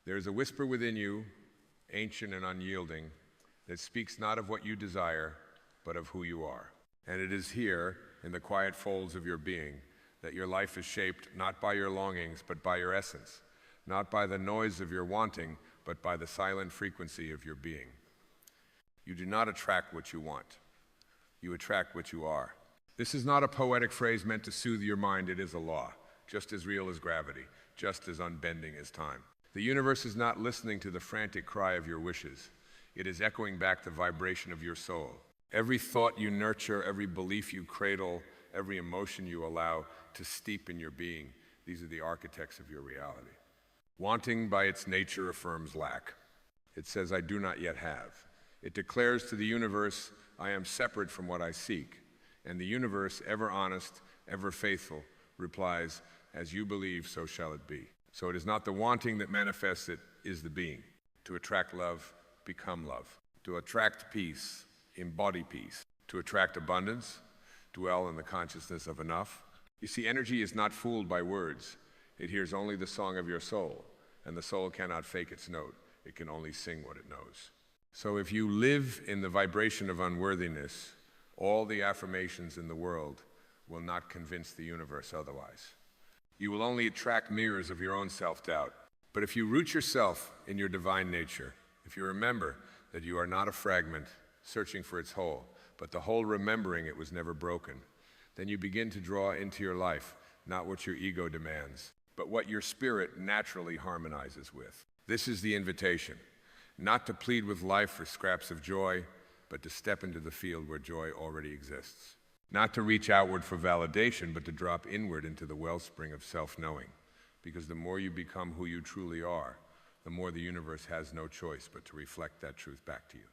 There is a whisper within you, ancient and unyielding, that speaks not of what you desire, but of who you are. And it is here, in the quiet folds of your being, that your life is shaped not by your longings, but by your essence, not by the noise of your wanting, but by the silent frequency of your being. You do not attract what you want. You attract what you are. This is not a poetic phrase meant to soothe your mind. It is a law, just as real as gravity, just as unbending as time. The universe is not listening to the frantic cry of your wishes. It is echoing back the vibration of your soul. Every thought you nurture, every belief you cradle, every emotion you allow to steep in your being, these are the architects of your reality. Wanting by its nature affirms lack. It says, I do not yet have. It declares to the universe, I am separate from what I seek. And the universe, ever honest, ever faithful, replies, as you believe, so shall it be. So it is not the wanting that manifests, it is the being. To attract love, become love. To attract peace, embody peace. To attract abundance, dwell in the consciousness of enough. You see, energy is not fooled by words. It hears only the song of your soul, and the soul cannot fake its note. It can only sing what it knows. So if you live in the vibration of unworthiness, all the affirmations in the world will not convince the universe otherwise. You will only attract mirrors of your own self-doubt. But if you root yourself in your divine nature, if you remember that you are not a fragment searching for its whole, but the whole remembering it was never broken, then you begin to draw into your life not what your ego demands, but what your spirit naturally harmonizes with. This is the invitation, not to plead with life for scraps of joy, but to step into the field where joy already exists. Not to reach outward for validation, but to drop inward into the wellspring of self-knowing. Because the more you become who you truly are, the more the universe has no choice but to reflect that truth back to you.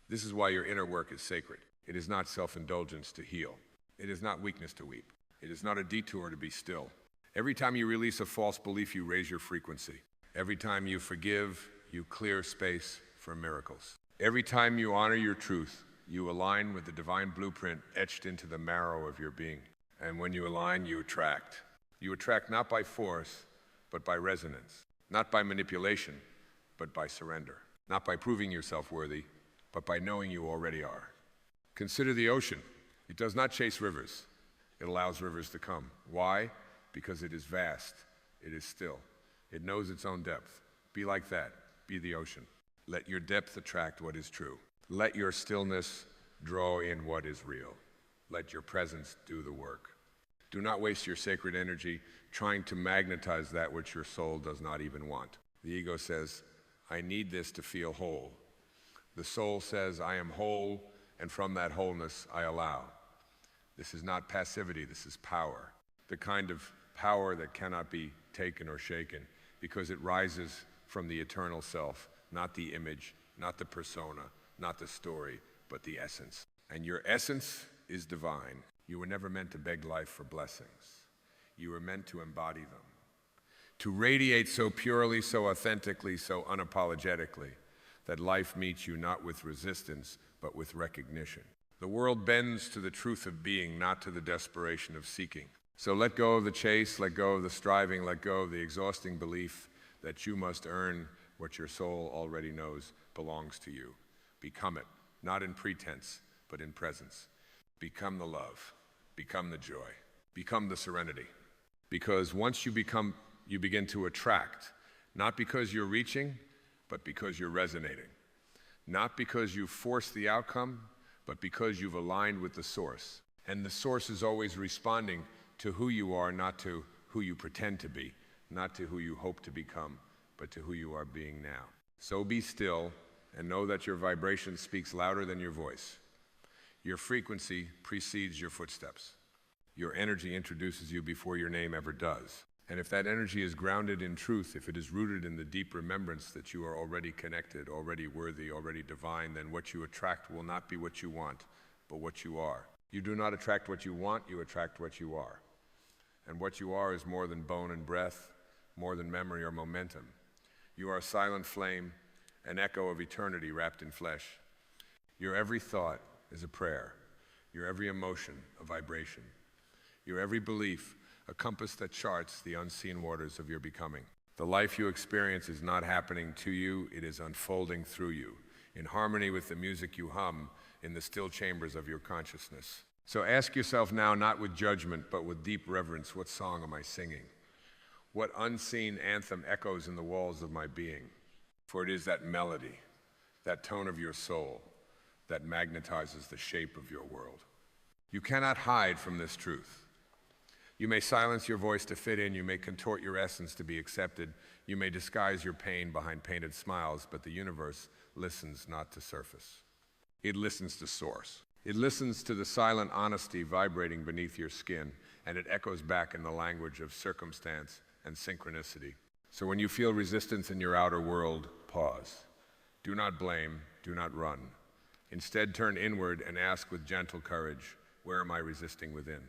This is why your inner work is sacred. It is not self-indulgence to heal. It is not weakness to weep. It is not a detour to be still. Every time you release a false belief, you raise your frequency. Every time you forgive, you clear space for miracles. Every time you honor your truth, you align with the divine blueprint etched into the marrow of your being. And when you align, you attract. You attract not by force, but by resonance. Not by manipulation, but by surrender. Not by proving yourself worthy, but by knowing you already are. Consider the ocean. It does not chase rivers. It allows rivers to come. Why? Because it is vast. It is still. It knows its own depth. Be like that. Be the ocean. Let your depth attract what is true. Let your stillness draw in what is real. Let your presence do the work. Do not waste your sacred energy trying to magnetize that which your soul does not even want. The ego says, I need this to feel whole. The soul says, I am whole, and from that wholeness I allow. This is not passivity, this is power. The kind of power that cannot be taken or shaken because it rises from the eternal self, not the image, not the persona, not the story, but the essence. And your essence is divine. You were never meant to beg life for blessings. You were meant to embody them. To radiate so purely, so authentically, so unapologetically, that life meets you not with resistance, but with recognition. The world bends to the truth of being, not to the desperation of seeking. So let go of the chase, let go of the striving, let go of the exhausting belief that you must earn what your soul already knows belongs to you. Become it, not in pretense, but in presence. Become the love, become the joy, become the serenity. Because once you become, you begin to attract, not because you're reaching, but because you're resonating. Not because you force the outcome, but because you've aligned with the source. And the source is always responding to who you are, not to who you pretend to be, not to who you hope to become, but to who you are being now. So be still and know that your vibration speaks louder than your voice. Your frequency precedes your footsteps. Your energy introduces you before your name ever does. And if that energy is grounded in truth, if it is rooted in the deep remembrance that you are already connected, already worthy, already divine, then what you attract will not be what you want, but what you are. You do not attract what you want, you attract what you are. And what you are is more than bone and breath, more than memory or momentum. You are a silent flame, an echo of eternity wrapped in flesh. Your every thought is a prayer. Your every emotion, a vibration. Your every belief, a compass that charts the unseen waters of your becoming. The life you experience is not happening to you, it is unfolding through you, in harmony with the music you hum in the still chambers of your consciousness. So ask yourself now, not with judgment, but with deep reverence, what song am I singing? What unseen anthem echoes in the walls of my being? For it is that melody, that tone of your soul, that magnetizes the shape of your world. You cannot hide from this truth. You may silence your voice to fit in, you may contort your essence to be accepted, you may disguise your pain behind painted smiles, but the universe listens not to surface. It listens to source. It listens to the silent honesty vibrating beneath your skin, and it echoes back in the language of circumstance and synchronicity. So when you feel resistance in your outer world, pause. Do not blame, do not run. Instead, turn inward and ask with gentle courage, where am I resisting within?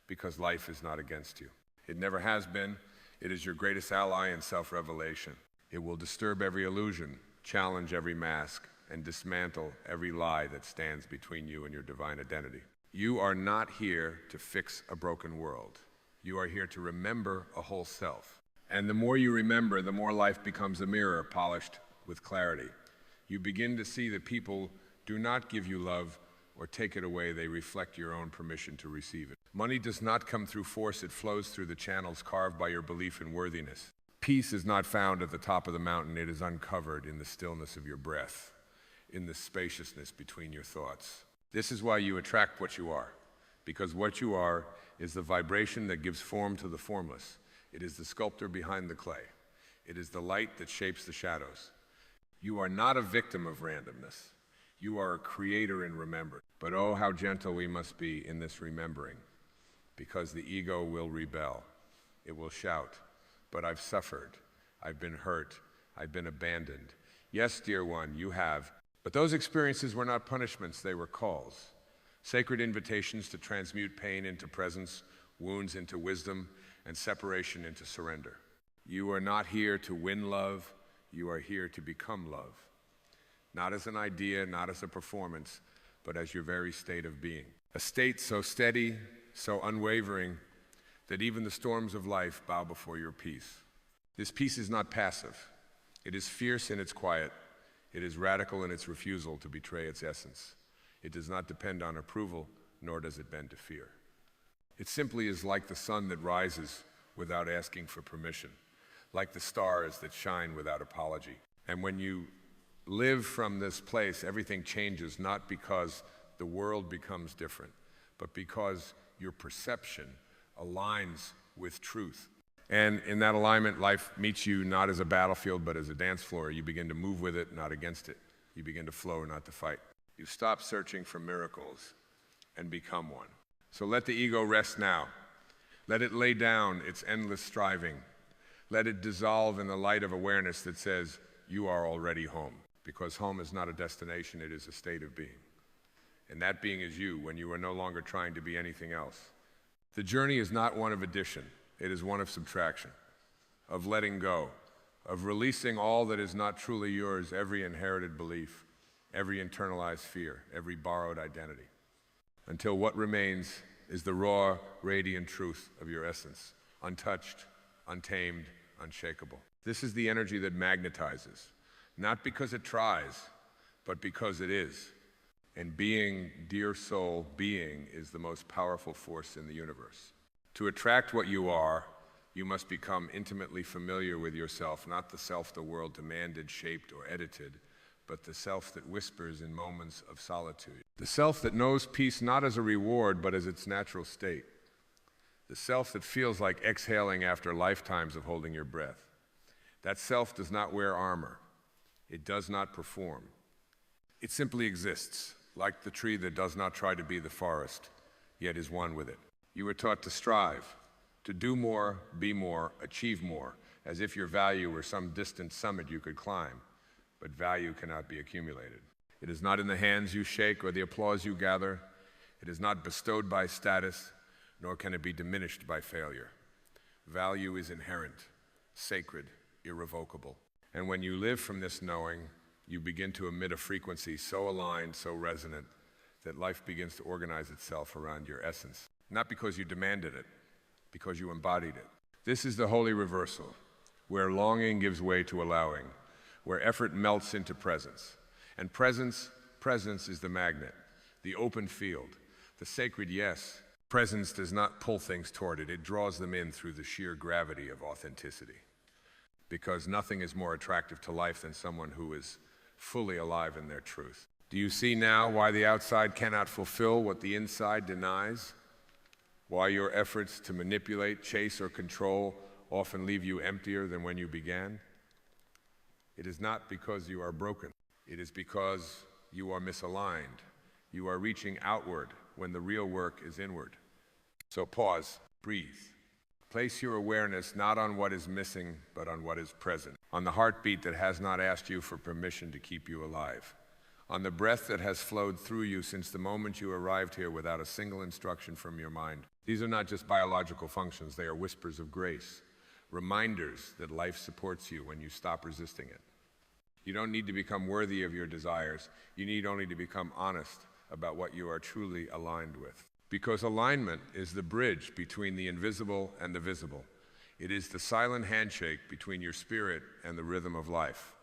Because life is not against you. It never has been. It is your greatest ally in self-revelation. It will disturb every illusion, challenge every mask, and dismantle every lie that stands between you and your divine identity. You are not here to fix a broken world. You are here to remember a whole self. And the more you remember, the more life becomes a mirror polished with clarity. You begin to see that people do not give you love or take it away, they reflect your own permission to receive it. Money does not come through force, it flows through the channels carved by your belief in worthiness. Peace is not found at the top of the mountain, it is uncovered in the stillness of your breath, in the spaciousness between your thoughts. This is why you attract what you are, because what you are is the vibration that gives form to the formless. It is the sculptor behind the clay. It is the light that shapes the shadows. You are not a victim of randomness. You are a creator in remembrance. But oh, how gentle we must be in this remembering, because the ego will rebel. It will shout, but I've suffered, I've been hurt, I've been abandoned. Yes, dear one, you have. But those experiences were not punishments, they were calls. Sacred invitations to transmute pain into presence, wounds into wisdom, and separation into surrender. You are not here to win love, you are here to become love. Not as an idea, not as a performance, but as your very state of being. A state so steady, so unwavering, that even the storms of life bow before your peace. This peace is not passive. It is fierce in its quiet. It is radical in its refusal to betray its essence. It does not depend on approval, nor does it bend to fear. It simply is like the sun that rises without asking for permission, like the stars that shine without apology. And when you live from this place, everything changes, not because the world becomes different, but because your perception aligns with truth. And in that alignment, life meets you not as a battlefield, but as a dance floor. You begin to move with it, not against it. You begin to flow, not to fight. You stop searching for miracles and become one. So let the ego rest now. Let it lay down its endless striving. Let it dissolve in the light of awareness that says, you are already home. Because home is not a destination, it is a state of being. And that being is you, when you are no longer trying to be anything else. The journey is not one of addition, it is one of subtraction, of letting go, of releasing all that is not truly yours, every inherited belief, every internalized fear, every borrowed identity, until what remains is the raw, radiant truth of your essence, untouched, untamed, unshakable. This is the energy that magnetizes. Not because it tries, but because it is. And being, dear soul, being is the most powerful force in the universe. To attract what you are, you must become intimately familiar with yourself, not the self the world demanded, shaped, or edited, but the self that whispers in moments of solitude. The self that knows peace not as a reward, but as its natural state. The self that feels like exhaling after lifetimes of holding your breath. That self does not wear armor. It does not perform. It simply exists, like the tree that does not try to be the forest, yet is one with it. You were taught to strive, to do more, be more, achieve more, as if your value were some distant summit you could climb, but value cannot be accumulated. It is not in the hands you shake or the applause you gather. It is not bestowed by status, nor can it be diminished by failure. Value is inherent, sacred, irrevocable. And when you live from this knowing, you begin to emit a frequency so aligned, so resonant, that life begins to organize itself around your essence. Not because you demanded it, because you embodied it. This is the holy reversal. where longing gives way to allowing, where effort melts into presence. And presence is the magnet, the open field, the sacred yes. Presence does not pull things toward it. It draws them in through the sheer gravity of authenticity. Because nothing is more attractive to life than someone who is fully alive in their truth. Do you see now why the outside cannot fulfill what the inside denies? Why your efforts to manipulate, chase, or control often leave you emptier than when you began? It is not because you are broken. It is because you are misaligned. You are reaching outward when the real work is inward. So pause, breathe. Place your awareness not on what is missing, but on what is present. On the heartbeat that has not asked you for permission to keep you alive. On the breath that has flowed through you since the moment you arrived here without a single instruction from your mind. These are not just biological functions, they are whispers of grace. Reminders that life supports you when you stop resisting it. You don't need to become worthy of your desires. You need only to become honest about what you are truly aligned with. Because alignment is the bridge between the invisible and the visible. It is the silent handshake between your spirit and the rhythm of life.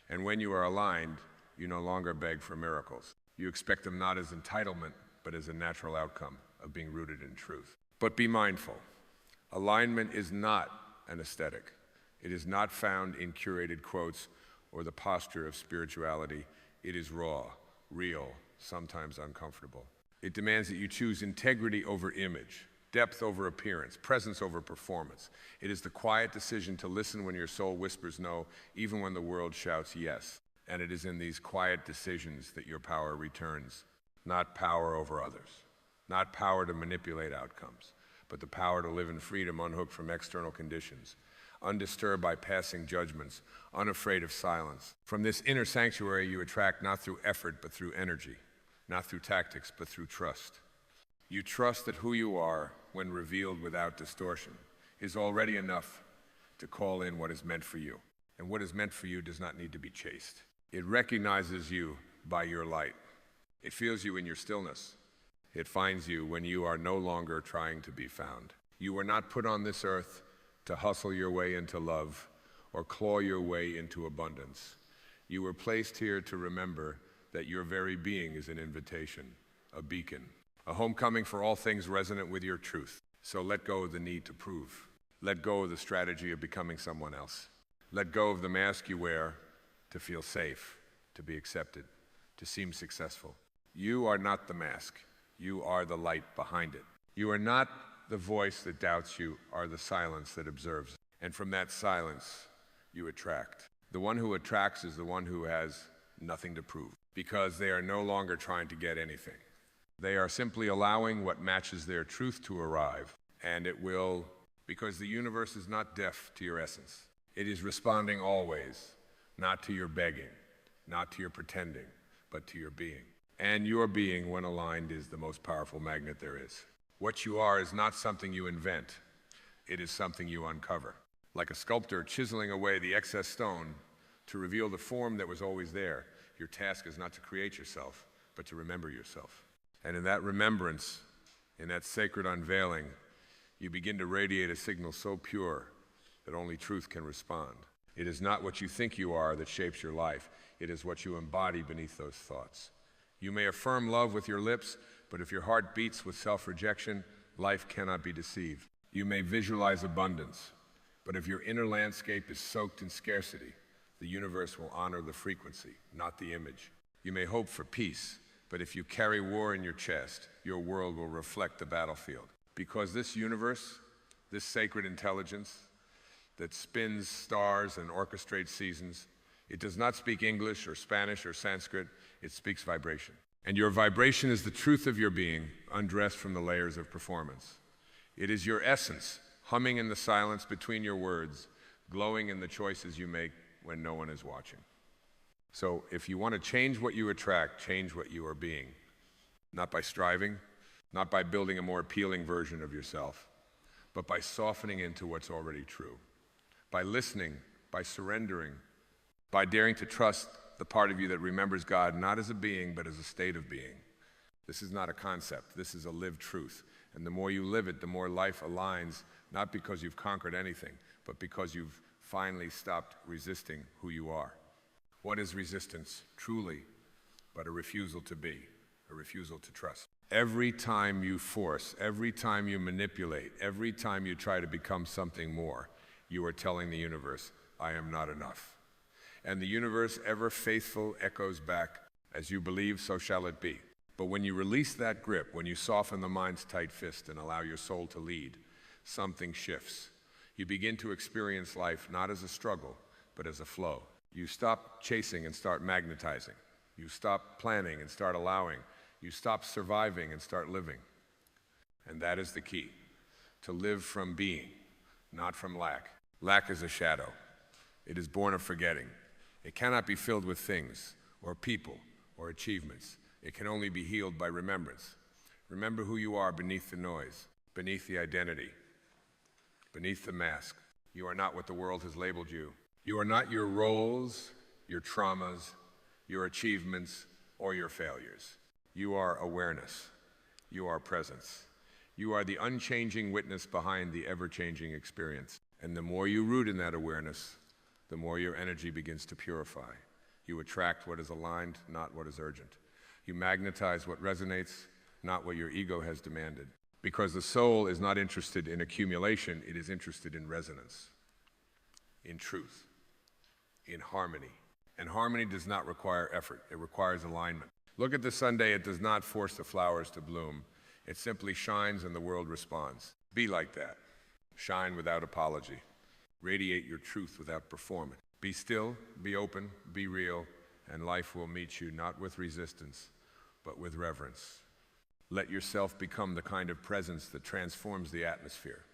And when you are aligned, you no longer beg for miracles. You expect them not as entitlement, but as a natural outcome of being rooted in truth. But be mindful. Alignment is not an aesthetic. It is not found in curated quotes or the posture of spirituality. It is raw, real, sometimes uncomfortable. It demands that you choose integrity over image, depth over appearance, presence over performance. It is the quiet decision to listen when your soul whispers no, even when the world shouts yes. And it is in these quiet decisions that your power returns, not power over others, not power to manipulate outcomes, but the power to live in freedom unhooked from external conditions, undisturbed by passing judgments, unafraid of silence. From this inner sanctuary you attract not through effort but through energy, not through tactics but through trust. You trust that who you are, when revealed without distortion, is already enough to call in what is meant for you. And what is meant for you does not need to be chased. It recognizes you by your light. It feels you in your stillness. It finds you when you are no longer trying to be found. You were not put on this earth to hustle your way into love or claw your way into abundance. You were placed here to remember that your very being is an invitation, a beacon, a homecoming for all things resonant with your truth. So let go of the need to prove. Let go of the strategy of becoming someone else. Let go of the mask you wear to feel safe, to be accepted, to seem successful. You are not the mask. You are the light behind it. You are not the voice that doubts you, are the silence that observes. And from that silence, you attract. The one who attracts is the one who has nothing to prove, because they are no longer trying to get anything. They are simply allowing what matches their truth to arrive, and it will, because the universe is not deaf to your essence. It is responding always, not to your begging, not to your pretending, but to your being. And your being, when aligned, is the most powerful magnet there is. What you are is not something you invent. It is something you uncover. Like a sculptor chiseling away the excess stone to reveal the form that was always there. Your task is not to create yourself, but to remember yourself. And in that remembrance, in that sacred unveiling, you begin to radiate a signal so pure that only truth can respond. It is not what you think you are that shapes your life. It is what you embody beneath those thoughts. You may affirm love with your lips, but if your heart beats with self-rejection, life cannot be deceived. You may visualize abundance, but if your inner landscape is soaked in scarcity, the universe will honor the frequency, not the image. You may hope for peace, but if you carry war in your chest, your world will reflect the battlefield. Because this universe, this sacred intelligence that spins stars and orchestrates seasons, it does not speak English or Spanish or Sanskrit, it speaks vibration. And your vibration is the truth of your being, undressed from the layers of performance. It is your essence, humming in the silence between your words, glowing in the choices you make when no one is watching. So if you want to change what you attract, change what you are being. Not by striving, not by building a more appealing version of yourself, but by softening into what's already true. By listening, by surrendering, by daring to trust the part of you that remembers God not as a being, but as a state of being. This is not a concept. This is a lived truth. And the more you live it, the more life aligns, not because you've conquered anything, but because you've finally stopped resisting who you are. What is resistance, truly, but a refusal to be, a refusal to trust? Every time you force, every time you manipulate, every time you try to become something more, you are telling the universe, I am not enough. And the universe, ever faithful, echoes back, as you believe, so shall it be. But when you release that grip, when you soften the mind's tight fist and allow your soul to lead, something shifts. You begin to experience life not as a struggle, but as a flow. You stop chasing and start magnetizing. You stop planning and start allowing. You stop surviving and start living. And that is the key, to live from being, not from lack. Lack is a shadow. It is born of forgetting. It cannot be filled with things or people or achievements. It can only be healed by remembrance. Remember who you are beneath the noise, beneath the identity, beneath the mask. You are not what the world has labeled you. You are not your roles, your traumas, your achievements, or your failures. You are awareness. You are presence. You are the unchanging witness behind the ever-changing experience. And the more you root in that awareness, the more your energy begins to purify. You attract what is aligned, not what is urgent. You magnetize what resonates, not what your ego has demanded. Because the soul is not interested in accumulation, it is interested in resonance, in truth, in harmony. And harmony does not require effort, it requires alignment. Look at the Sunday, it does not force the flowers to bloom. It simply shines and the world responds. Be like that. Shine without apology. Radiate your truth without performance. Be still, be open, be real, and life will meet you not with resistance, but with reverence. Let yourself become the kind of presence that transforms the atmosphere,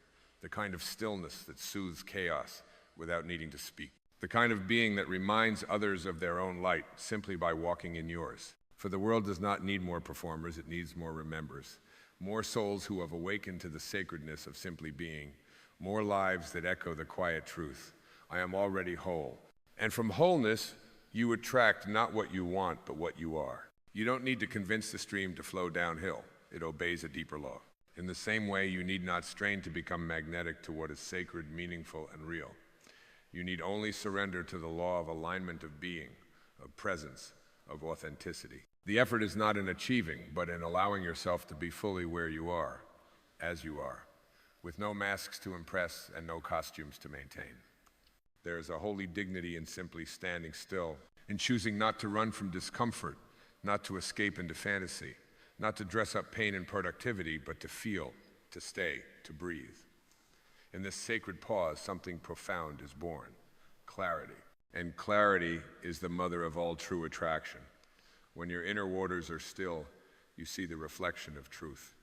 the kind of stillness that soothes chaos without needing to speak, the kind of being that reminds others of their own light simply by walking in yours. For the world does not need more performers, it needs more remembers, more souls who have awakened to the sacredness of simply being, more lives that echo the quiet truth. I am already whole. And from wholeness, you attract not what you want, but what you are. You don't need to convince the stream to flow downhill. It obeys a deeper law. In the same way, you need not strain to become magnetic to what is sacred, meaningful, and real. You need only surrender to the law of alignment of being, of presence, of authenticity. The effort is not in achieving, but in allowing yourself to be fully where you are, as you are, with no masks to impress and no costumes to maintain. There is a holy dignity in simply standing still, in choosing not to run from discomfort, not to escape into fantasy, not to dress up pain and productivity, but to feel, to stay, to breathe. In this sacred pause, something profound is born, clarity. And clarity is the mother of all true attraction. When your inner waters are still, you see the reflection of truth.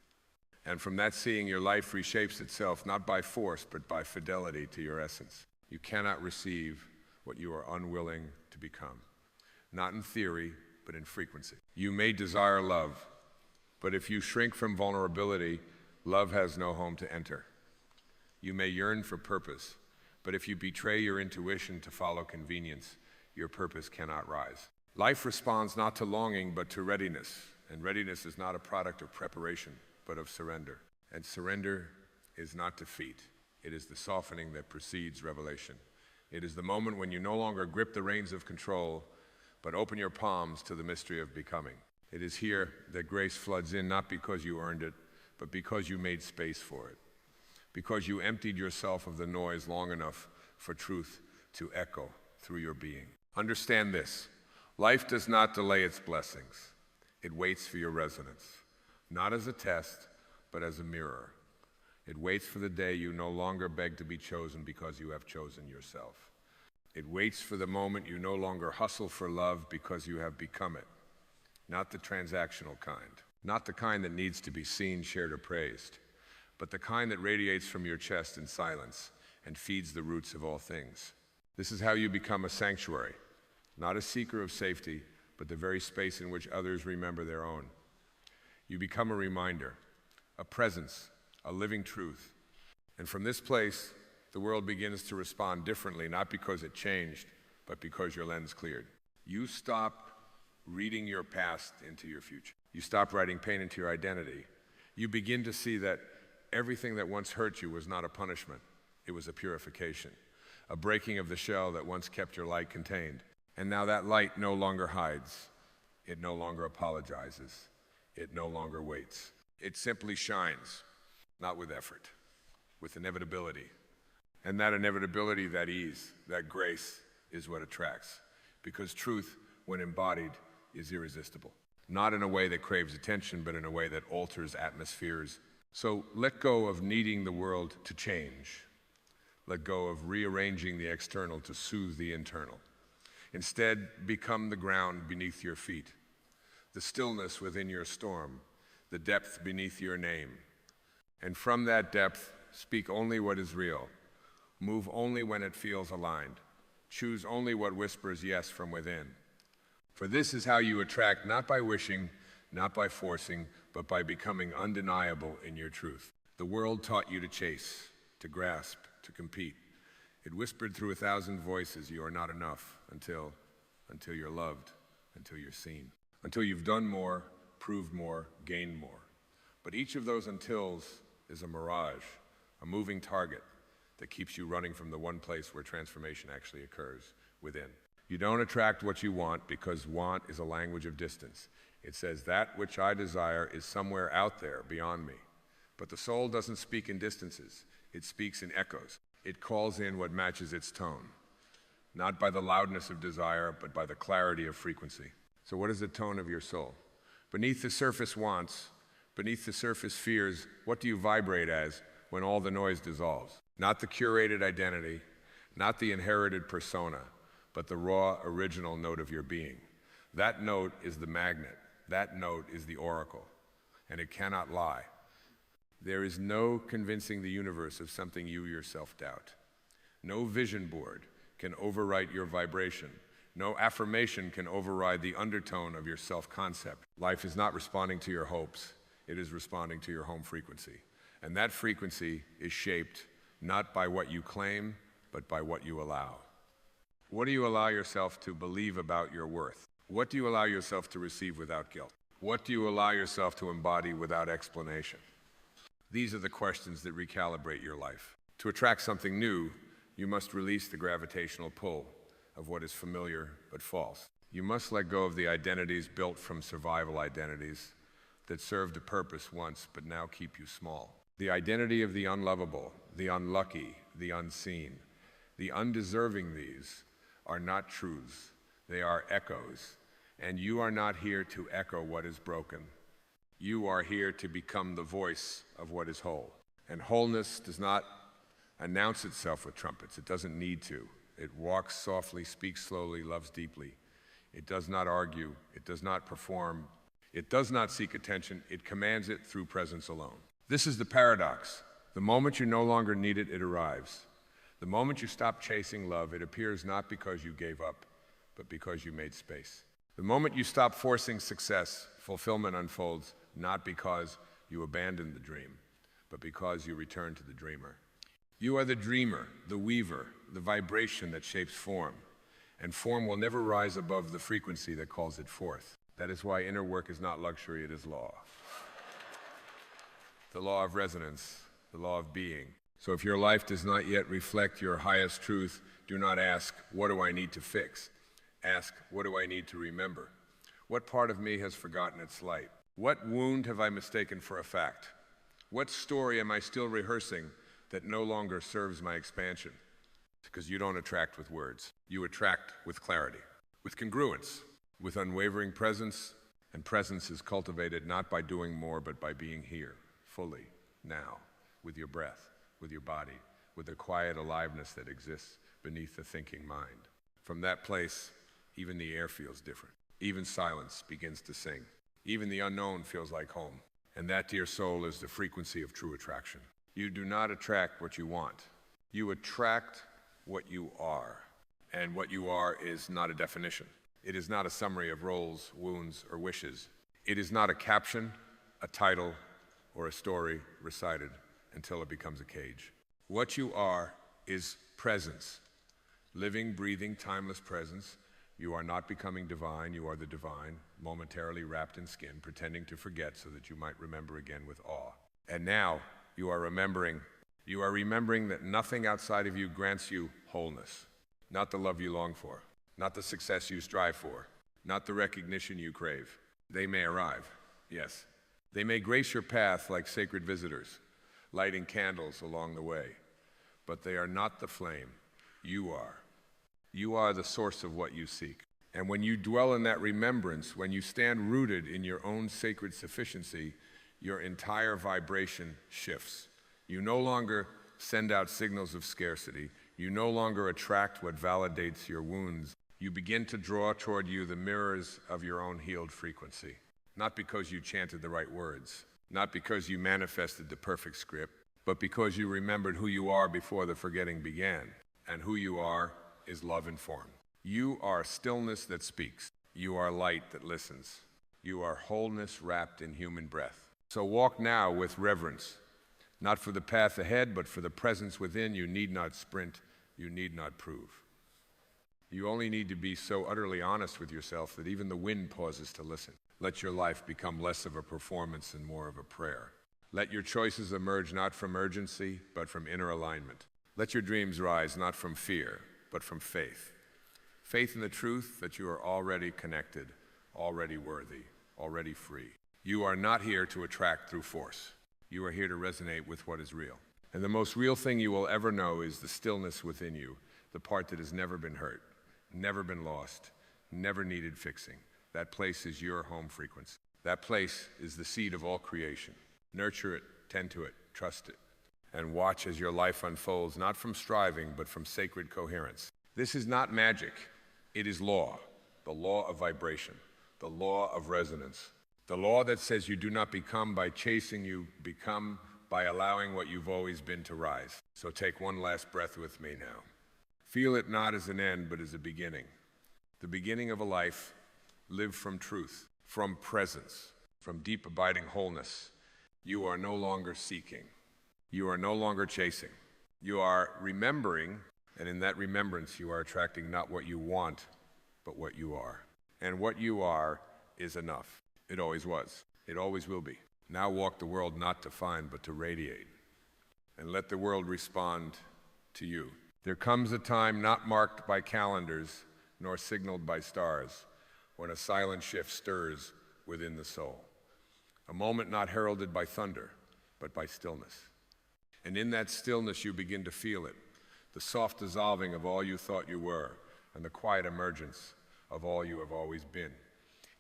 And from that seeing, your life reshapes itself, not by force, but by fidelity to your essence. You cannot receive what you are unwilling to become. Not in theory, but in frequency. You may desire love, but if you shrink from vulnerability, love has no home to enter. You may yearn for purpose, but if you betray your intuition to follow convenience, your purpose cannot rise. Life responds not to longing, but to readiness, and readiness is not a product of preparation, but of surrender. And surrender is not defeat. It is the softening that precedes revelation. It is the moment when you no longer grip the reins of control, but open your palms to the mystery of becoming. It is here that grace floods in, not because you earned it, but because you made space for it. Because you emptied yourself of the noise long enough for truth to echo through your being. Understand this. Life does not delay its blessings. It waits for your resonance, not as a test, but as a mirror. It waits for the day you no longer beg to be chosen because you have chosen yourself. It waits for the moment you no longer hustle for love because you have become it. Not the transactional kind, not the kind that needs to be seen, shared, or praised, but the kind that radiates from your chest in silence and feeds the roots of all things. This is how you become a sanctuary, not a seeker of safety, but the very space in which others remember their own. You become a reminder, a presence, a living truth. And from this place, the world begins to respond differently, not because it changed, but because your lens cleared. You stop reading your past into your future. You stop writing pain into your identity. You begin to see that everything that once hurt you was not a punishment, it was a purification. a breaking of the shell that once kept your light contained. And now that light no longer hides. It no longer apologizes. It no longer waits. It simply shines, not with effort, with inevitability. And that inevitability, that ease, that grace is what attracts. Because truth, when embodied, is irresistible. Not in a way that craves attention, but in a way that alters atmospheres. So let go of needing the world to change. Let go of rearranging the external to soothe the internal. Instead, become the ground beneath your feet, the stillness within your storm, the depth beneath your name. And from that depth, speak only what is real. Move only when it feels aligned. Choose only what whispers yes from within. For this is how you attract, not by wishing, not by forcing, but by becoming undeniable in your truth. The world taught you to chase, to grasp, to compete. It whispered through 1,000 voices, you are not enough, until you're loved, until you're seen, until you've done more, proved more, gained more. But each of those untils is a mirage, a moving target that keeps you running from the one place where transformation actually occurs, within. You don't attract what you want because want is a language of distance. It says that which I desire is somewhere out there beyond me. But the soul doesn't speak in distances. It speaks in echoes. It calls in what matches its tone, not by the loudness of desire, but by the clarity of frequency. So what is the tone of your soul? Beneath the surface wants, beneath the surface fears, what do you vibrate as when all the noise dissolves? Not the curated identity, not the inherited persona, but the raw, original note of your being. That note is the magnet. That note is the oracle, and it cannot lie. There is no convincing the universe of something you yourself doubt. No vision board can overwrite your vibration. No affirmation can override the undertone of your self-concept. Life is not responding to your hopes. It is responding to your home frequency. And that frequency is shaped not by what you claim, but by what you allow. What do you allow yourself to believe about your worth? What do you allow yourself to receive without guilt? What do you allow yourself to embody without explanation? These are the questions that recalibrate your life. To attract something new, you must release the gravitational pull of what is familiar but false. You must let go of the identities built from survival identities that served a purpose once but now keep you small. The identity of the unlovable, the unlucky, the unseen, the undeserving. These are not truths. They are echoes. And you are not here to echo what is broken. You are here to become the voice of what is whole. And wholeness does not announce itself with trumpets. It doesn't need to. It walks softly, speaks slowly, loves deeply. It does not argue. It does not perform. It does not seek attention. It commands it through presence alone. This is the paradox. The moment you no longer need it, it arrives. The moment you stop chasing love, it appears not because you gave up, but because you made space. The moment you stop forcing success, fulfillment unfolds, not because you abandoned the dream, but because you return to the dreamer. You are the dreamer, the weaver, the vibration that shapes form, and form will never rise above the frequency that calls it forth. That is why inner work is not luxury, it is law. The law of resonance, the law of being. So if your life does not yet reflect your highest truth, do not ask, what do I need to fix? Ask, what do I need to remember? What part of me has forgotten its light? What wound have I mistaken for a fact? What story am I still rehearsing that no longer serves my expansion? Because you don't attract with words. You attract with clarity, with congruence, with unwavering presence, and presence is cultivated not by doing more, but by being here, fully, now, with your breath, with your body, with the quiet aliveness that exists beneath the thinking mind. From that place, even the air feels different. Even silence begins to sing. Even the unknown feels like home. And that, dear soul, is the frequency of true attraction. You do not attract what you want. You attract what you are. And what you are is not a definition. It is not a summary of roles, wounds, or wishes. It is not a caption, a title, or a story recited until it becomes a cage. What you are is presence. Living, breathing, timeless presence. You are not becoming divine, you are the divine, momentarily wrapped in skin, pretending to forget so that you might remember again with awe. And now you are remembering You are remembering that nothing outside of you grants you wholeness, not the love you long for, not the success you strive for, not the recognition you crave. They may arrive, yes. They may grace your path like sacred visitors, lighting candles along the way, but they are not the flame. You are. You are the source of what you seek. And when you dwell in that remembrance, when you stand rooted in your own sacred sufficiency, your entire vibration shifts. You no longer send out signals of scarcity. You no longer attract what validates your wounds. You begin to draw toward you the mirrors of your own healed frequency. Not because you chanted the right words, not because you manifested the perfect script, but because you remembered who you are before the forgetting began. And who you are is love-informed. You are stillness that speaks. You are light that listens. You are wholeness wrapped in human breath. So walk now with reverence, not for the path ahead, but for the presence within. You need not sprint. You need not prove. You only need to be so utterly honest with yourself that even the wind pauses to listen. Let your life become less of a performance and more of a prayer. Let your choices emerge not from urgency, but from inner alignment. Let your dreams rise not from fear, but from faith. Faith in the truth that you are already connected, already worthy, already free. You are not here to attract through force. You are here to resonate with what is real. And the most real thing you will ever know is the stillness within you, the part that has never been hurt, never been lost, never needed fixing. That place is your home frequency. That place is the seed of all creation. Nurture it, tend to it, trust it, and watch as your life unfolds, not from striving, but from sacred coherence. This is not magic. It is law, the law of vibration, the law of resonance, the law that says you do not become by chasing, you become by allowing what you've always been to rise. So take one last breath with me now. Feel it not as an end, but as a beginning. The beginning of a life lived from truth, from presence, from deep abiding wholeness. You are no longer seeking. You are no longer chasing. You are remembering, and in that remembrance you are attracting not what you want, but what you are. And what you are is enough. It always was. It always will be. Now walk the world not to find, but to radiate. And let the world respond to you. There comes a time not marked by calendars, nor signaled by stars, when a silent shift stirs within the soul. A moment not heralded by thunder, but by stillness. And in that stillness you begin to feel it, the soft dissolving of all you thought you were, and the quiet emergence of all you have always been.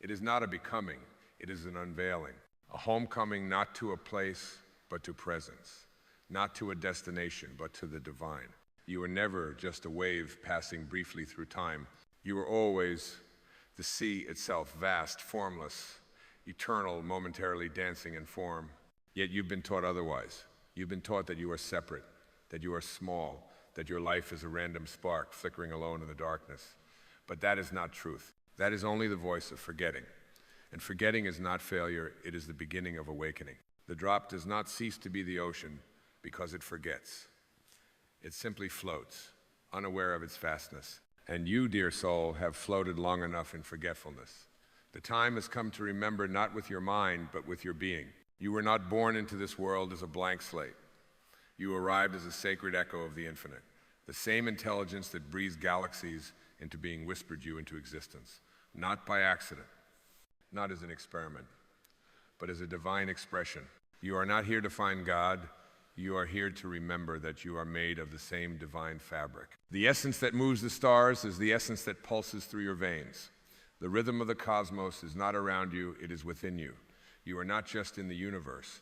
It is not a becoming, it is an unveiling, a homecoming not to a place, but to presence, not to a destination, but to the divine. You were never just a wave passing briefly through time. You were always the sea itself, vast, formless, eternal, momentarily dancing in form. Yet you've been taught otherwise. You've been taught that you are separate, that you are small, that your life is a random spark flickering alone in the darkness. But that is not truth. That is only the voice of forgetting. And forgetting is not failure, it is the beginning of awakening. The drop does not cease to be the ocean because it forgets. It simply floats, unaware of its vastness. And you, dear soul, have floated long enough in forgetfulness. The time has come to remember not with your mind, but with your being. You were not born into this world as a blank slate. You arrived as a sacred echo of the infinite, the same intelligence that breathes galaxies into being whispered you into existence, not by accident, not as an experiment, but as a divine expression. You are not here to find God. You are here to remember that you are made of the same divine fabric. The essence that moves the stars is the essence that pulses through your veins. The rhythm of the cosmos is not around you, it is within you. You are not just in the universe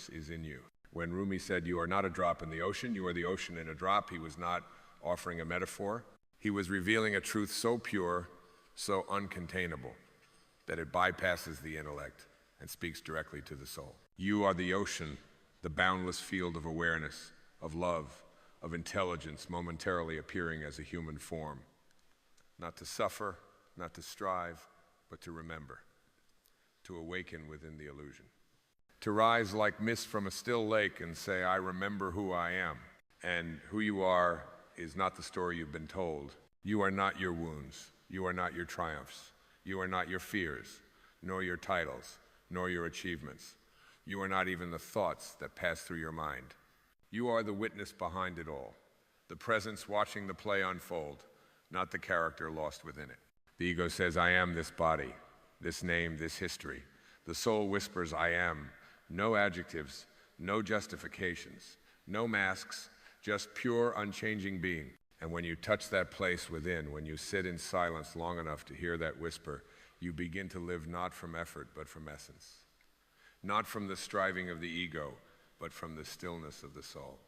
is in you. When Rumi said, "You are not a drop in the ocean, you are the ocean in a drop," he was not offering a metaphor. He was revealing a truth so pure, so uncontainable, that it bypasses the intellect and speaks directly to the soul. You are the ocean, the boundless field of awareness, of love, of intelligence momentarily appearing as a human form. Not to suffer, not to strive, but to remember, to awaken within the illusion. To rise like mist from a still lake and say, "I remember who I am." And who you are is not the story you've been told. You are not your wounds. You are not your triumphs. You are not your fears, nor your titles, nor your achievements. You are not even the thoughts that pass through your mind. You are the witness behind it all, the presence watching the play unfold, not the character lost within it. The ego says, I am this body, this name, this history. The soul whispers, I am. No adjectives, no justifications, no masks, just pure, unchanging being. And when you touch that place within, when you sit in silence long enough to hear that whisper, you begin to live not from effort, but from essence. Not from the striving of the ego, but from the stillness of the soul.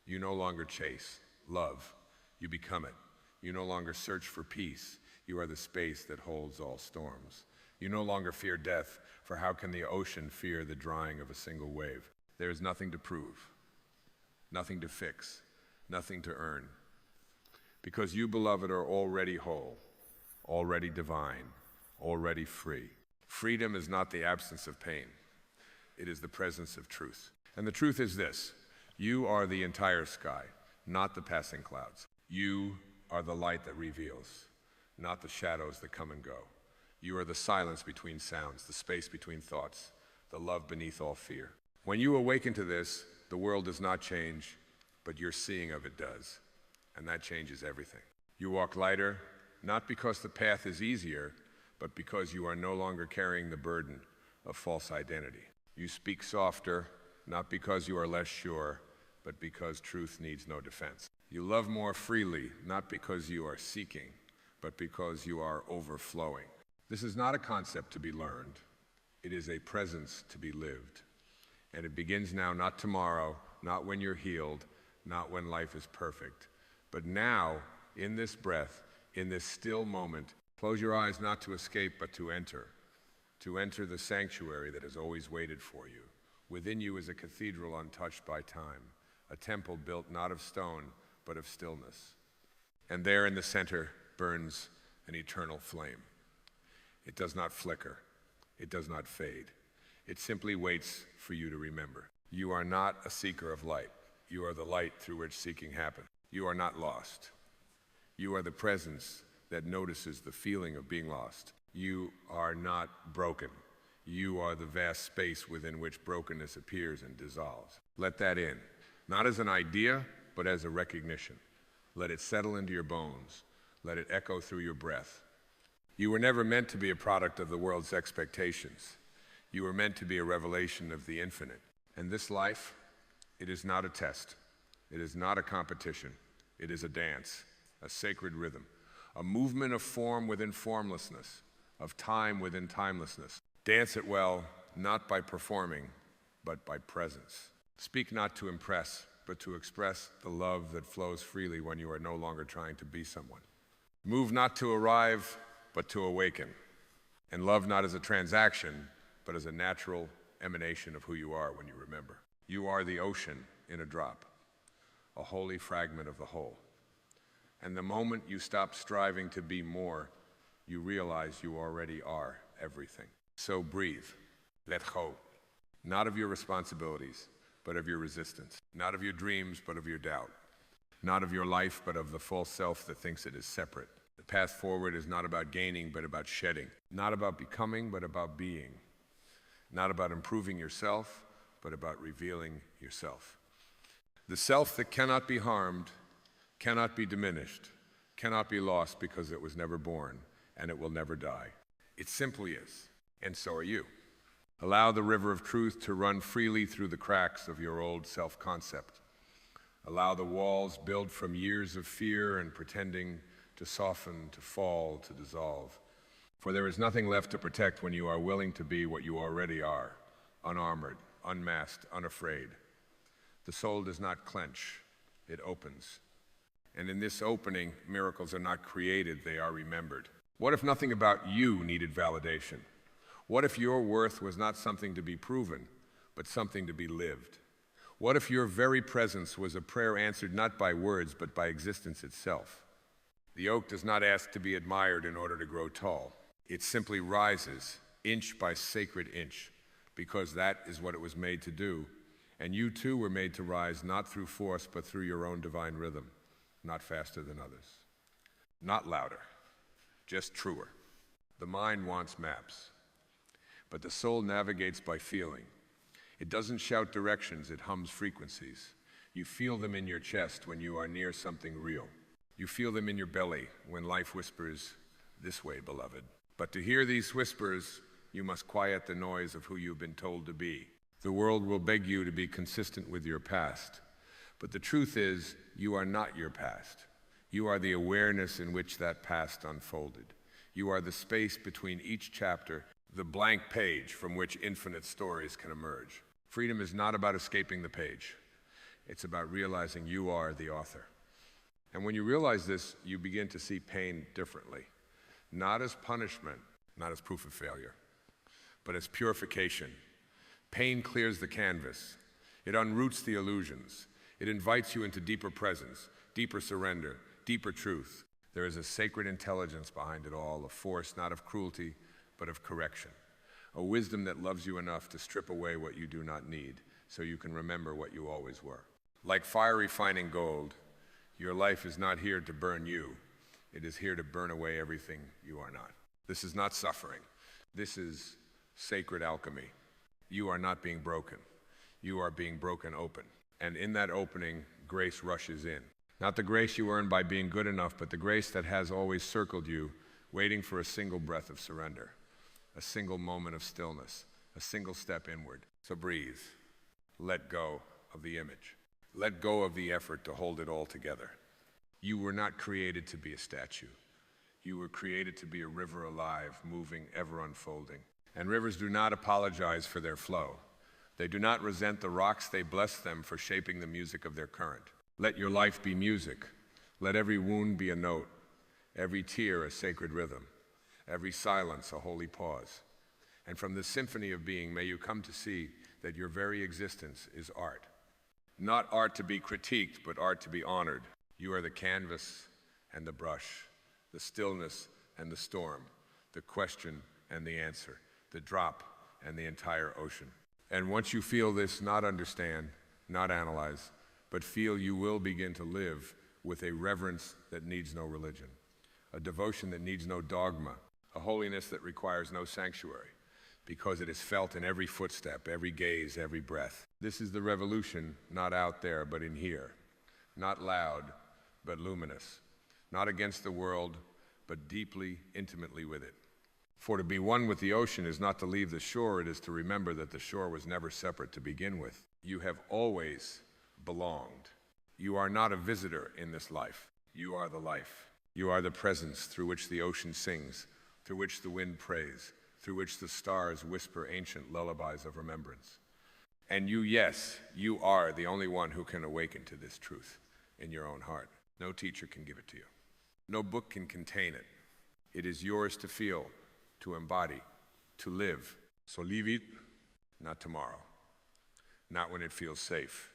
You no longer chase love, you become it. You no longer search for peace, you are the space that holds all storms. You no longer fear death, for how can the ocean fear the drying of a single wave? There is nothing to prove, nothing to fix, nothing to earn. Because you, beloved, are already whole, already divine, already free. Freedom is not the absence of pain. It is the presence of truth. And the truth is this: you are the entire sky, not the passing clouds. You are the light that reveals, not the shadows that come and go. You are the silence between sounds, the space between thoughts, the love beneath all fear. When you awaken to this, the world does not change, but your seeing of it does. And that changes everything. You walk lighter, not because the path is easier, but because you are no longer carrying the burden of false identity. You speak softer, not because you are less sure, but because truth needs no defense. You love more freely, not because you are seeking, but because you are overflowing. This is not a concept to be learned. It is a presence to be lived. And it begins now, not tomorrow, not when you're healed, not when life is perfect, but now, in this breath, in this still moment. Close your eyes not to escape, but to enter the sanctuary that has always waited for you. Within you is a cathedral untouched by time, a temple built not of stone, but of stillness. And there in the center burns an eternal flame. It does not flicker. It does not fade. It simply waits for you to remember. You are not a seeker of light. You are the light through which seeking happens. You are not lost. You are the presence that notices the feeling of being lost. You are not broken. You are the vast space within which brokenness appears and dissolves. Let that in, not as an idea, but as a recognition. Let it settle into your bones. Let it echo through your breath. You were never meant to be a product of the world's expectations. You were meant to be a revelation of the infinite. And this life, it is not a test. It is not a competition. It is a dance, a sacred rhythm, a movement of form within formlessness, of time within timelessness. Dance it well, not by performing, but by presence. Speak not to impress, but to express the love that flows freely when you are no longer trying to be someone. Move not to arrive, but to awaken. And love not as a transaction, but as a natural emanation of who you are when you remember. You are the ocean in a drop, a holy fragment of the whole. And the moment you stop striving to be more, you realize you already are everything. So breathe, let go, not of your responsibilities, but of your resistance, not of your dreams, but of your doubt, not of your life, but of the false self that thinks it is separate. The path forward is not about gaining, but about shedding, not about becoming, but about being, not about improving yourself, but about revealing yourself. The self that cannot be harmed, cannot be diminished, cannot be lost because it was never born, and it will never die. It simply is, and so are you. Allow the river of truth to run freely through the cracks of your old self-concept. Allow the walls built from years of fear and pretending to soften, to fall, to dissolve. For there is nothing left to protect when you are willing to be what you already are, unarmored, unmasked, unafraid. The soul does not clench, it opens. And in this opening, miracles are not created, they are remembered. What if nothing about you needed validation? What if your worth was not something to be proven, but something to be lived? What if your very presence was a prayer answered not by words, but by existence itself? The oak does not ask to be admired in order to grow tall. It simply rises, inch by sacred inch, because that is what it was made to do. And you too were made to rise not through force, but through your own divine rhythm, not faster than others, not louder, just truer. The mind wants maps, but the soul navigates by feeling. It doesn't shout directions, it hums frequencies. You feel them in your chest when you are near something real. You feel them in your belly when life whispers, "This way, beloved." But to hear these whispers, you must quiet the noise of who you've been told to be. The world will beg you to be consistent with your past. But the truth is, you are not your past. You are the awareness in which that past unfolded. You are the space between each chapter, the blank page from which infinite stories can emerge. Freedom is not about escaping the page. It's about realizing you are the author. And when you realize this, you begin to see pain differently. Not as punishment, not as proof of failure, but as purification. Pain clears the canvas. It unroots the illusions. It invites you into deeper presence, deeper surrender, deeper truth. There is a sacred intelligence behind it all, a force not of cruelty, but of correction. A wisdom that loves you enough to strip away what you do not need, so you can remember what you always were. Like fire refining gold, your life is not here to burn you. It is here to burn away everything you are not. This is not suffering. This is sacred alchemy. You are not being broken. You are being broken open. And in that opening, grace rushes in. Not the grace you earn by being good enough, but the grace that has always circled you, waiting for a single breath of surrender, a single moment of stillness, a single step inward. So breathe. Let go of the image. Let go of the effort to hold it all together. You were not created to be a statue. You were created to be a river alive, moving, ever unfolding. And rivers do not apologize for their flow. They do not resent the rocks, they bless them for shaping the music of their current. Let your life be music. Let every wound be a note, every tear a sacred rhythm, every silence a holy pause. And from the symphony of being, may you come to see that your very existence is art. Not art to be critiqued, but art to be honored. You are the canvas and the brush, the stillness and the storm, the question and the answer, the drop and the entire ocean. And once you feel this, not understand, not analyze, but feel, you will begin to live with a reverence that needs no religion, a devotion that needs no dogma, a holiness that requires no sanctuary, because it is felt in every footstep, every gaze, every breath. This is the revolution, not out there, but in here, not loud, but luminous, not against the world, but deeply, intimately with it. For to be one with the ocean is not to leave the shore, it is to remember that the shore was never separate to begin with. You have always belonged. You are not a visitor in this life. You are the life. You are the presence through which the ocean sings, through which the wind prays, through which the stars whisper ancient lullabies of remembrance. And you, yes, you are the only one who can awaken to this truth in your own heart. No teacher can give it to you. No book can contain it. It is yours to feel, to embody, to live. So live it, not tomorrow, not when it feels safe,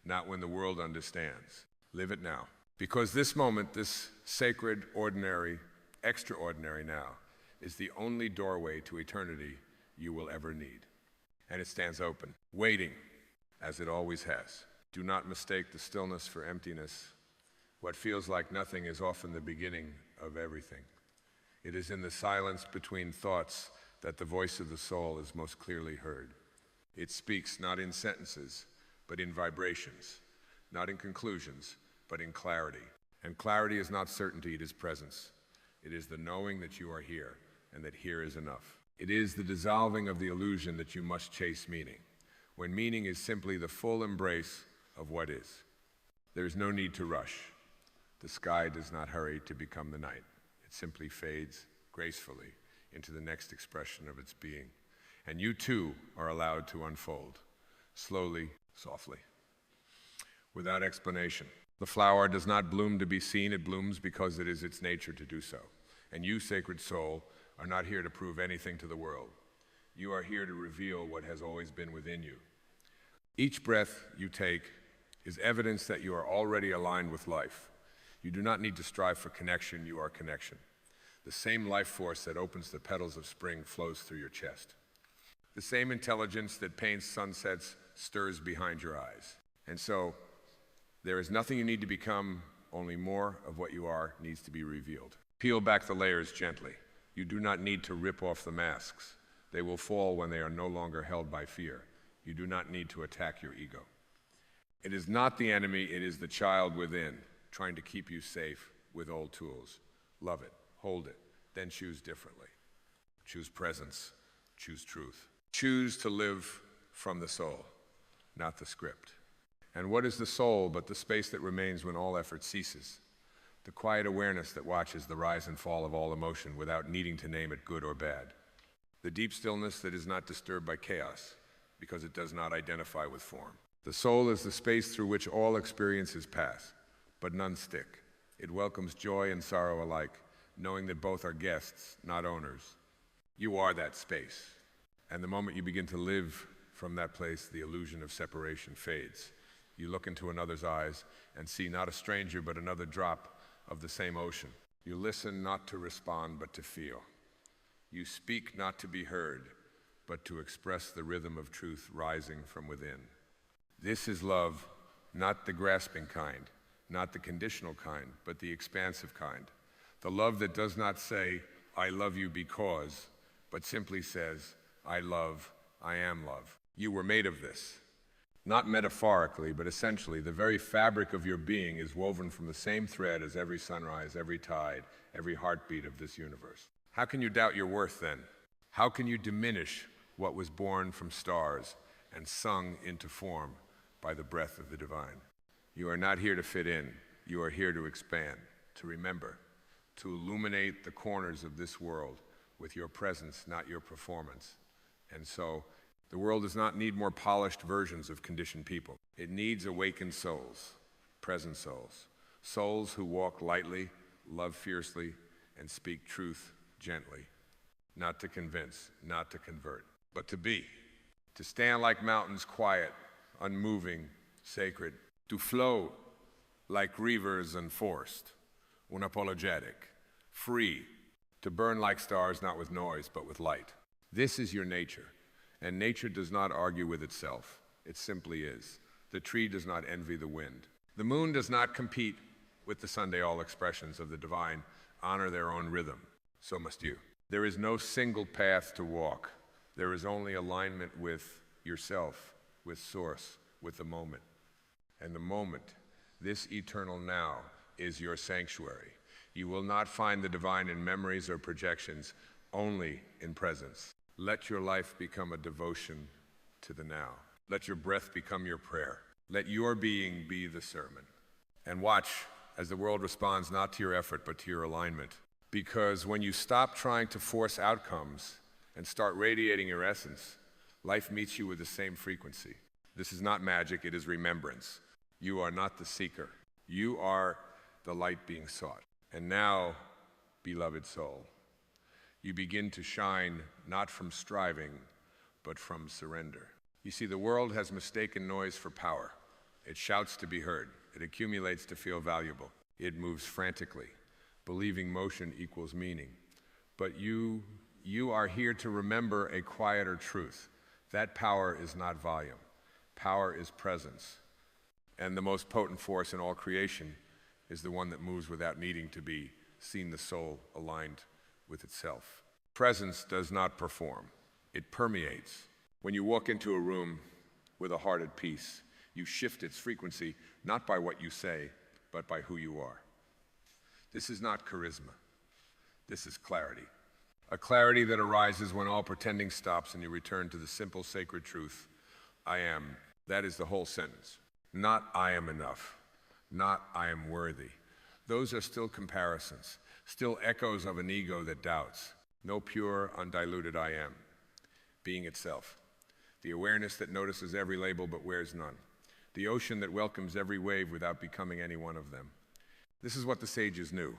not when the world understands. Live it now. Because this moment, this sacred, ordinary, extraordinary now, is the only doorway to eternity you will ever need. And it stands open, waiting, as it always has. Do not mistake the stillness for emptiness. What feels like nothing is often the beginning of everything. It is in the silence between thoughts that the voice of the soul is most clearly heard. It speaks not in sentences, but in vibrations, not in conclusions, but in clarity. And clarity is not certainty, it is presence. It is the knowing that you are here, and that here is enough. It is the dissolving of the illusion that you must chase meaning, when meaning is simply the full embrace of what is. There is no need to rush. The sky does not hurry to become the night. It simply fades gracefully into the next expression of its being. And you too are allowed to unfold, slowly, softly, without explanation. The flower does not bloom to be seen, it blooms because it is its nature to do so. And you, sacred soul, are not here to prove anything to the world. You are here to reveal what has always been within you. Each breath you take is evidence that you are already aligned with life. You do not need to strive for connection, you are connection. The same life force that opens the petals of spring flows through your chest. The same intelligence that paints sunsets stirs behind your eyes. And so, there is nothing you need to become, only more of what you are needs to be revealed. Peel back the layers gently. You do not need to rip off the masks. They will fall when they are no longer held by fear. You do not need to attack your ego. It is not the enemy, it is the child within, trying to keep you safe with old tools. Love it, hold it, then choose differently. Choose presence, choose truth. Choose to live from the soul, not the script. And what is the soul but the space that remains when all effort ceases? The quiet awareness that watches the rise and fall of all emotion without needing to name it good or bad. The deep stillness that is not disturbed by chaos because it does not identify with form. The soul is the space through which all experiences pass, but none stick. It welcomes joy and sorrow alike, knowing that both are guests, not owners. You are that space. And the moment you begin to live from that place, the illusion of separation fades. You look into another's eyes and see not a stranger, but another drop of the same ocean. You listen not to respond, but to feel. You speak not to be heard, but to express the rhythm of truth rising from within. This is love, not the grasping kind, not the conditional kind, but the expansive kind. The love that does not say, I love you because, but simply says, I am love. You were made of this. Not metaphorically, but essentially, the very fabric of your being is woven from the same thread as every sunrise, every tide, every heartbeat of this universe. How can you doubt your worth then? How can you diminish what was born from stars and sung into form by the breath of the divine? You are not here to fit in. You are here to expand, to remember, to illuminate the corners of this world with your presence, not your performance. And so, the world does not need more polished versions of conditioned people. It needs awakened souls, present souls, souls who walk lightly, love fiercely, and speak truth gently. Not to convince, not to convert, but to be. To stand like mountains quiet, unmoving, sacred. To flow like rivers unforced, unapologetic, free. To burn like stars, not with noise, but with light. This is your nature. And nature does not argue with itself. It simply is. The tree does not envy the wind. The moon does not compete with the Sunday all expressions of the divine honor their own rhythm. So must you. There is no single path to walk. There is only alignment with yourself, with source, with the moment. And the moment, this eternal now, is your sanctuary. You will not find the divine in memories or projections, only in presence. Let your life become a devotion to the now. Let your breath become your prayer. Let your being be the sermon. And watch as the world responds not to your effort, but to your alignment. Because when you stop trying to force outcomes and start radiating your essence, life meets you with the same frequency. This is not magic, it is remembrance. You are not the seeker. You are the light being sought. And now, beloved soul, you begin to shine not from striving, but from surrender. You see, the world has mistaken noise for power. It shouts to be heard. It accumulates to feel valuable. It moves frantically, believing motion equals meaning. But you are here to remember a quieter truth. That power is not volume. Power is presence. And the most potent force in all creation is the one that moves without needing to be seen, the soul aligned with itself. Presence does not perform. It permeates. When you walk into a room with a heart at peace, you shift its frequency not by what you say, but by who you are. This is not charisma. This is clarity. A clarity that arises when all pretending stops and you return to the simple sacred truth, I am. That is the whole sentence. Not I am enough. Not I am worthy. Those are still comparisons. Still echoes of an ego that doubts. No pure, undiluted I am. Being itself. The awareness that notices every label but wears none. The ocean that welcomes every wave without becoming any one of them. This is what the sages knew.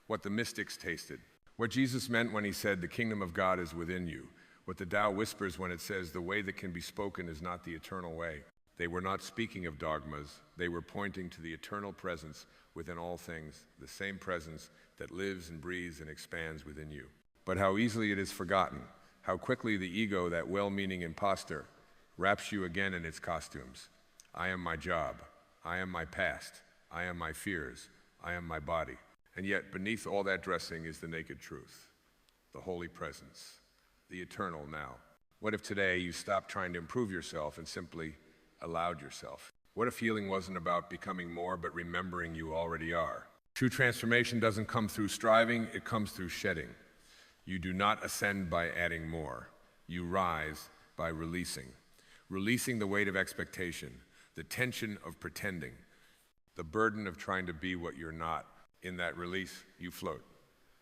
What the mystics tasted. What Jesus meant when he said, the kingdom of God is within you. What the Tao whispers when it says, the way that can be spoken is not the eternal way. They were not speaking of dogmas. They were pointing to the eternal presence within all things, the same presence that lives and breathes and expands within you. But how easily it is forgotten, how quickly the ego, that well-meaning imposter, wraps you again in its costumes. I am my job. I am my past. I am my fears. I am my body. And yet, beneath all that dressing is the naked truth, the holy presence, the eternal now. What if today you stopped trying to improve yourself and simply allowed yourself? What if healing wasn't about becoming more, but remembering you already are? True transformation doesn't come through striving, it comes through shedding. You do not ascend by adding more. You rise by releasing. Releasing the weight of expectation, the tension of pretending, the burden of trying to be what you're not. In that release, you float.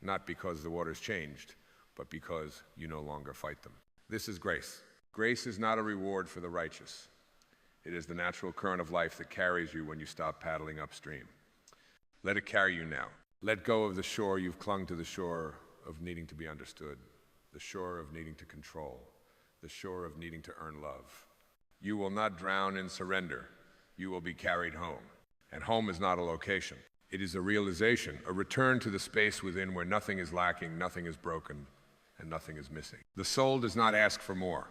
Not because the water's changed, but because you no longer fight them. This is grace. Grace is not a reward for the righteous. It is the natural current of life that carries you when you stop paddling upstream. Let it carry you now. Let go of the shore you've clung to, the shore of needing to be understood, the shore of needing to control, the shore of needing to earn love. You will not drown in surrender. You will be carried home. And home is not a location. It is a realization, a return to the space within where nothing is lacking, nothing is broken, and nothing is missing. The soul does not ask for more.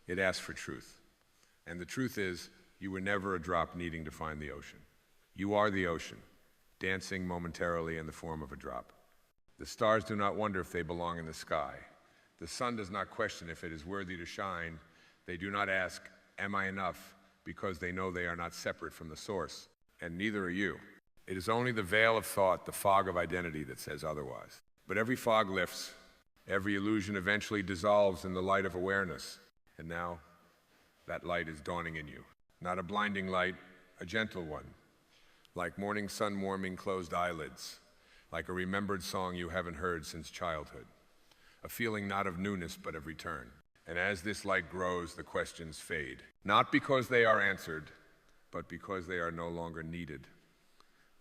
It asks for truth. And the truth is, you were never a drop needing to find the ocean. You are the ocean, dancing momentarily in the form of a drop. The stars do not wonder if they belong in the sky. The sun does not question if it is worthy to shine. They do not ask, am I enough? Because they know they are not separate from the source, and neither are you. It is only the veil of thought, the fog of identity, that says otherwise. But every fog lifts, every illusion eventually dissolves in the light of awareness. And now, that light is dawning in you. Not a blinding light, a gentle one. Like morning sun warming closed eyelids. Like a remembered song you haven't heard since childhood. A feeling not of newness, but of return. And as this light grows, the questions fade. Not because they are answered, but because they are no longer needed.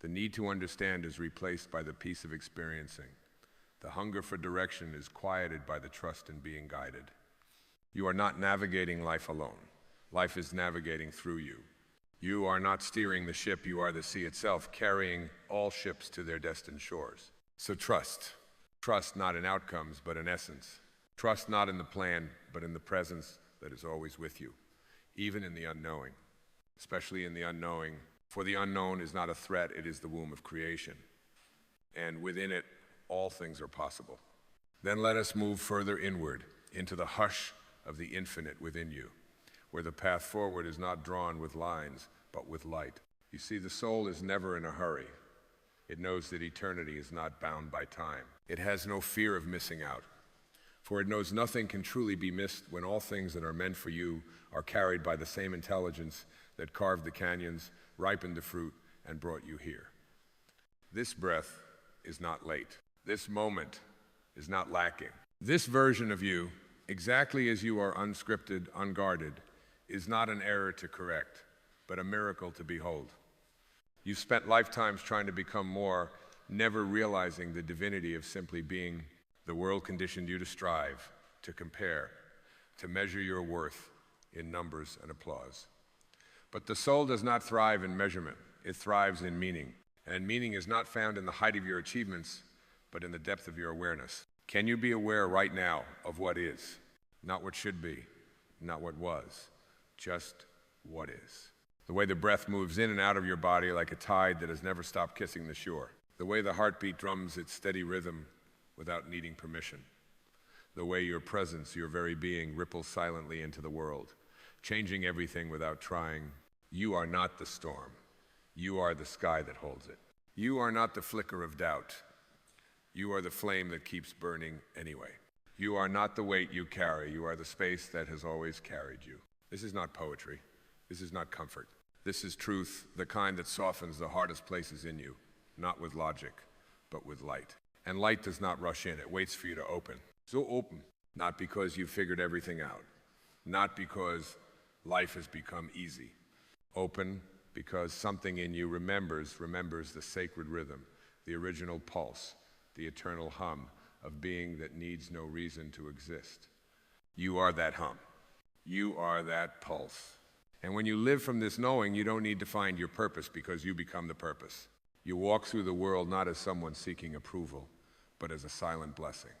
The need to understand is replaced by the peace of experiencing. The hunger for direction is quieted by the trust in being guided. You are not navigating life alone. Life is navigating through you. You are not steering the ship, you are the sea itself, carrying all ships to their destined shores. So trust. Trust not in outcomes, but in essence. Trust not in the plan, but in the presence that is always with you, even in the unknowing, especially in the unknowing. For the unknown is not a threat, it is the womb of creation. And within it, all things are possible. Then let us move further inward, into the hush of the infinite within you, where the path forward is not drawn with lines, but with light. You see, the soul is never in a hurry. It knows that eternity is not bound by time. It has no fear of missing out, for it knows nothing can truly be missed when all things that are meant for you are carried by the same intelligence that carved the canyons, ripened the fruit, and brought you here. This breath is not late. This moment is not lacking. This version of you, exactly as you are unscripted, unguarded, is not an error to correct, but a miracle to behold. You've spent lifetimes trying to become more, never realizing the divinity of simply being. The world conditioned you to strive, to compare, to measure your worth in numbers and applause. But the soul does not thrive in measurement. It thrives in meaning. And meaning is not found in the height of your achievements, but in the depth of your awareness. Can you be aware right now of what is? Not what should be, not what was, just what is. The way the breath moves in and out of your body like a tide that has never stopped kissing the shore. The way the heartbeat drums its steady rhythm without needing permission. The way your presence, your very being, ripples silently into the world, changing everything without trying. You are not the storm. You are the sky that holds it. You are not the flicker of doubt. You are the flame that keeps burning anyway. You are not the weight you carry. You are the space that has always carried you. This is not poetry. This is not comfort. This is truth, the kind that softens the hardest places in you, not with logic, but with light. And light does not rush in. It waits for you to open. So open, not because you've figured everything out, not because life has become easy. Open because something in you remembers the sacred rhythm, the original pulse, the eternal hum of being that needs no reason to exist. You are that hum. You are that pulse. And when you live from this knowing, you don't need to find your purpose because you become the purpose. You walk through the world not as someone seeking approval, but as a silent blessing.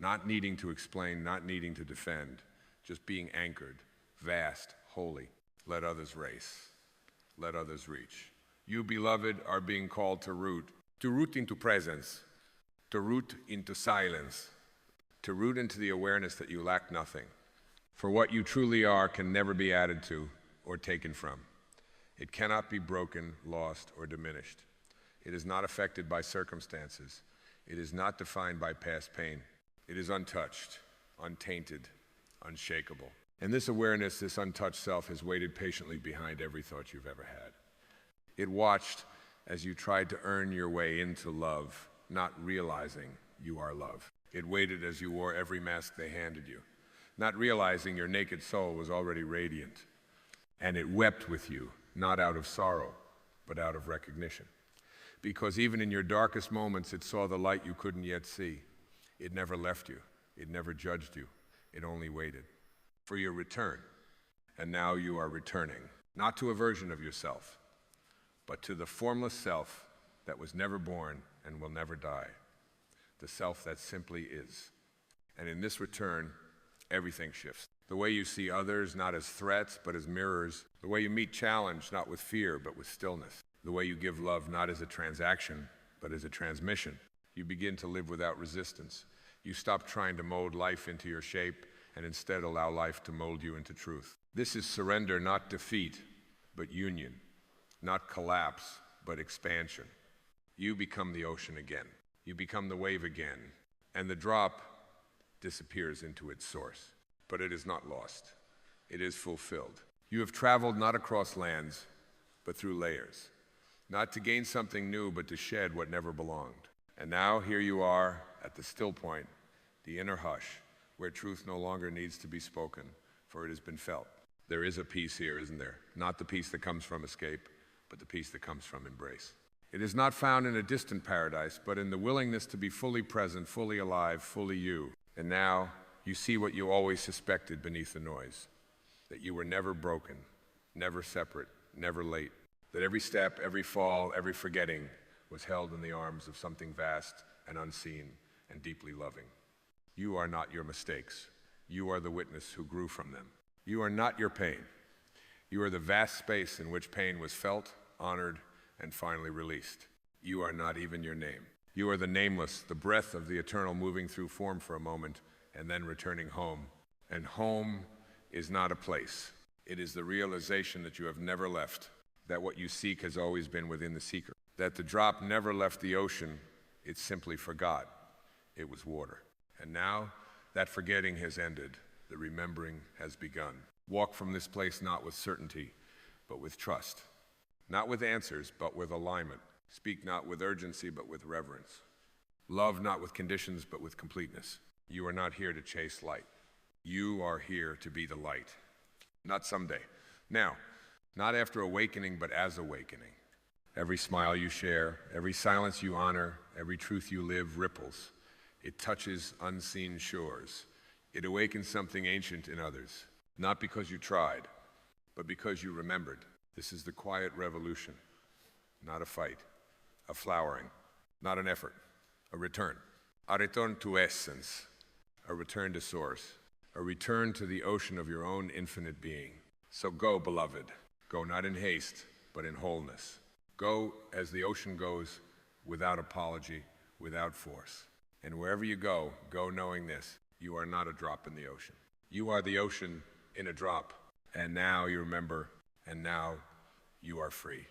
Not needing to explain, not needing to defend, just being anchored, vast, holy. Let others race. Let others reach. You, beloved, are being called to root into presence, to root into silence, to root into the awareness that you lack nothing. For what you truly are can never be added to or taken from. It cannot be broken, lost, or diminished. It is not affected by circumstances. It is not defined by past pain. It is untouched, untainted, unshakable. And this awareness, this untouched self, has waited patiently behind every thought you've ever had. It watched as you tried to earn your way into love, not realizing you are love. It waited as you wore every mask they handed you, not realizing your naked soul was already radiant. And it wept with you, not out of sorrow, but out of recognition. Because even in your darkest moments, it saw the light you couldn't yet see. It never left you. It never judged you. It only waited for your return. And now you are returning, not to a version of yourself, but to the formless self that was never born and will never die, the self that simply is. And in this return, everything shifts. The way you see others, not as threats, but as mirrors. The way you meet challenge, not with fear, but with stillness. The way you give love, not as a transaction, but as a transmission. You begin to live without resistance. You stop trying to mold life into your shape and instead allow life to mold you into truth. This is surrender, not defeat, but union. Not collapse, but expansion. You become the ocean again. You become the wave again. And the drop disappears into its source. But it is not lost. It is fulfilled. You have traveled not across lands, but through layers. Not to gain something new, but to shed what never belonged. And now here you are at the still point, the inner hush, where truth no longer needs to be spoken, for it has been felt. There is a peace here, isn't there? Not the peace that comes from escape, but the peace that comes from embrace. It is not found in a distant paradise, but in the willingness to be fully present, fully alive, fully you. And now you see what you always suspected beneath the noise, that you were never broken, never separate, never late, that every step, every fall, every forgetting was held in the arms of something vast and unseen and deeply loving. You are not your mistakes. You are the witness who grew from them. You are not your pain. You are the vast space in which pain was felt, honored, and finally released. You are not even your name. You are the nameless, the breath of the eternal moving through form for a moment and then returning home. And home is not a place. It is the realization that you have never left, that what you seek has always been within the seeker, that the drop never left the ocean, it simply forgot. It was water. And now that forgetting has ended, the remembering has begun. Walk from this place not with certainty, but with trust. Not with answers, but with alignment. Speak not with urgency, but with reverence. Love not with conditions, but with completeness. You are not here to chase light. You are here to be the light. Not someday. Now, not after awakening, but as awakening. Every smile you share, every silence you honor, every truth you live ripples. It touches unseen shores. It awakens something ancient in others. Not because you tried, but because you remembered. This is the quiet revolution, not a fight, a flowering, not an effort, a return. A return to essence, a return to source, a return to the ocean of your own infinite being. So go, beloved. Go not in haste, but in wholeness. Go as the ocean goes, without apology, without force. And wherever you go, go knowing this: you are not a drop in the ocean. You are the ocean in a drop. And now you remember, and now you are free.